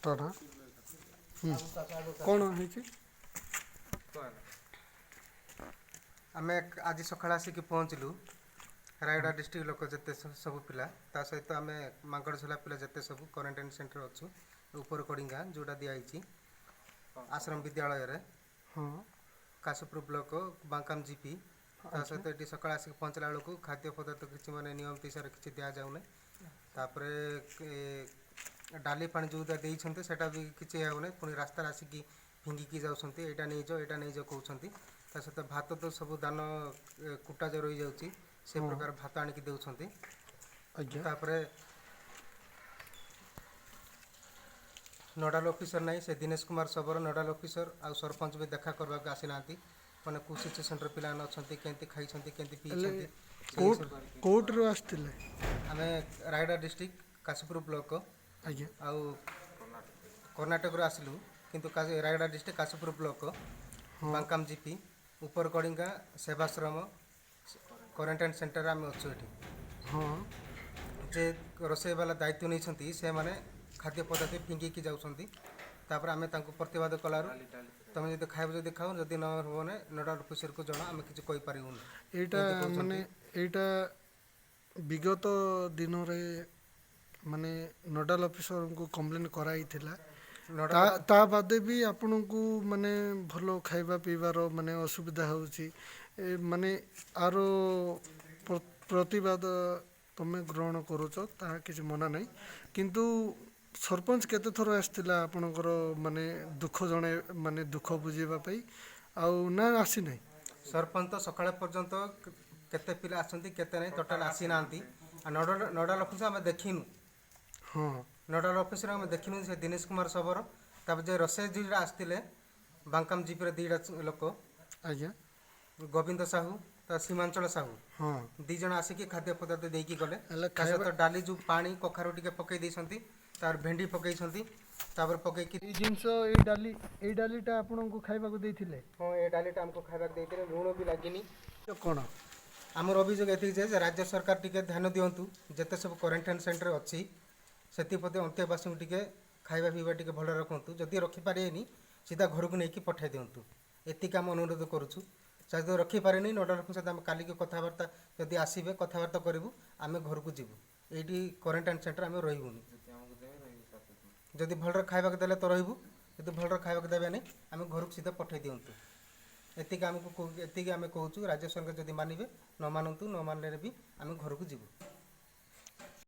टाटा कौन है आमे आज सकाळ आसिक पहुँचलु रायगड़ा डिस्ट्रिक्ट लोक जिते सब पिला ता सहित आम मांगड़झला पिला जिते सब क्वारंटाइन सेंटर अच्छु ऊपर कड़िंगा जोटा दिखाई आश्रम विद्यालय रे हाँ काशीपुर ब्लॉक बांकाम जीपी ता अच्छा सहित ये सकाळ आसिक पहुँचला बेलू खाद्य पदार्थ किसी माने नियम हिसाब से किसी दि जाऊना तापर डाली पानी जो देते सेटा भी किसी होना पुणी रास्ता आसिक फिंगिकी जाऊँच यहाँ नहीं जाओ यहाँ नहीं जाओ कहते ता सहित भात तो सब दान कुटा जो रही जाऊँगी से हाँ प्रकार भात आनिकी दौरान आज्ञा तापर नोडाल ऑफिसर नहीं से दिनेश कुमार सबर नोडाल ऑफिसर आ सरपंच भी देखा करने को आसी ना मैंने कौ सिचुएसन पिला अच्छा केमती खाई केमती पी कोर्ट रू आसते आम रायगड़ा डिस्ट्रिक्ट काशीपुर ब्लॉक आज्ञा आउ कर्णाटक आसलु किंतु रायगड़ा डिस्ट्रिक्ट काशीपुर ब्लॉक हाँ बांकाम जीपी ऊपर कड़िंगा सेवाश्रम क्वारंटाइन सेंटर आम अच्छु ये हाँ जे रोसई वाला दायित्व नहीं से माने खाद्य पदार्थ फिंगिकी जाऊँगी तापर आम प्रतिवाद कलार तुम जब खाइब जब खाओ जदि न होने नोडाल ऑफिसर को जना आम किसी कहींपारूँ यहाँ माने यहाँ विगत दिन रे माने नोडाल ऑफिसर को कंप्लेन कराई थिला ता बादे भी आपन को माने भलो खाइबा पीबार माने असुविधा होची माने आरो प्रतिवाद तमे ग्रहण करूच ता किसी मना नहीं किंतु सरपंच केते थर आसतिला आपनकर माने दुख जणे माने दुख बुझीबा पई आउ ना आसी नहीं सरपंच तो सकाळ पर्यंत केते पिला आसंती केते नहीं टोटाल आसी नांती नोडाल ऑफिसर आम देखिनु हाँ नोडाल ऑफिसर आम देखिनु से दिनेश कुमार सबर तापर जे रोसे जीरा आसतिले बांकाम जीपी रे दीटा लोक आज्ञा गोविंद साहू ता सीमांचल साहू हाँ दी जन आसिकी खाद्य पदार्थ देकी गले हेले ता सहित डाली जो पानी कखारु टिके पकई देइछंती तार भेंडी पकईछंती तापर पकईकी ए जिनस ए डालीटा आपन को खाइबा को देथिले हाँ ए डालीटा हमको खाइबा देइतिले लूण भी लागिनी तो कोन आमर अभियोग ये जे राज्य सरकार टिके ध्यान दिंतु जिते सब क्वारंटाइन सेंटर अच्छी से अंत्यवासी टिके खाଇବା पीवा टिके भल रखु जदि रखिपारे सीधा घर को लेकिन पठाई दिंतु एतिक आम अनुरोध करुचु जदि रखिपारे नोडाल ऑफिसर आम काली कथबार्ता जदि आसबे कथबार्ता करूँ आम घर को जीवु ये क्वारंटाइन सेंटर आम रही जदि भल खाइबा देले तो रही जदि भल खाइबा देवे नहीं आम घर को सीधा पठाई दिंतु एतिक आम कहूँ राज्य सरकार जदि मानवे न मानतु न मानले भी आम घर को जीवु।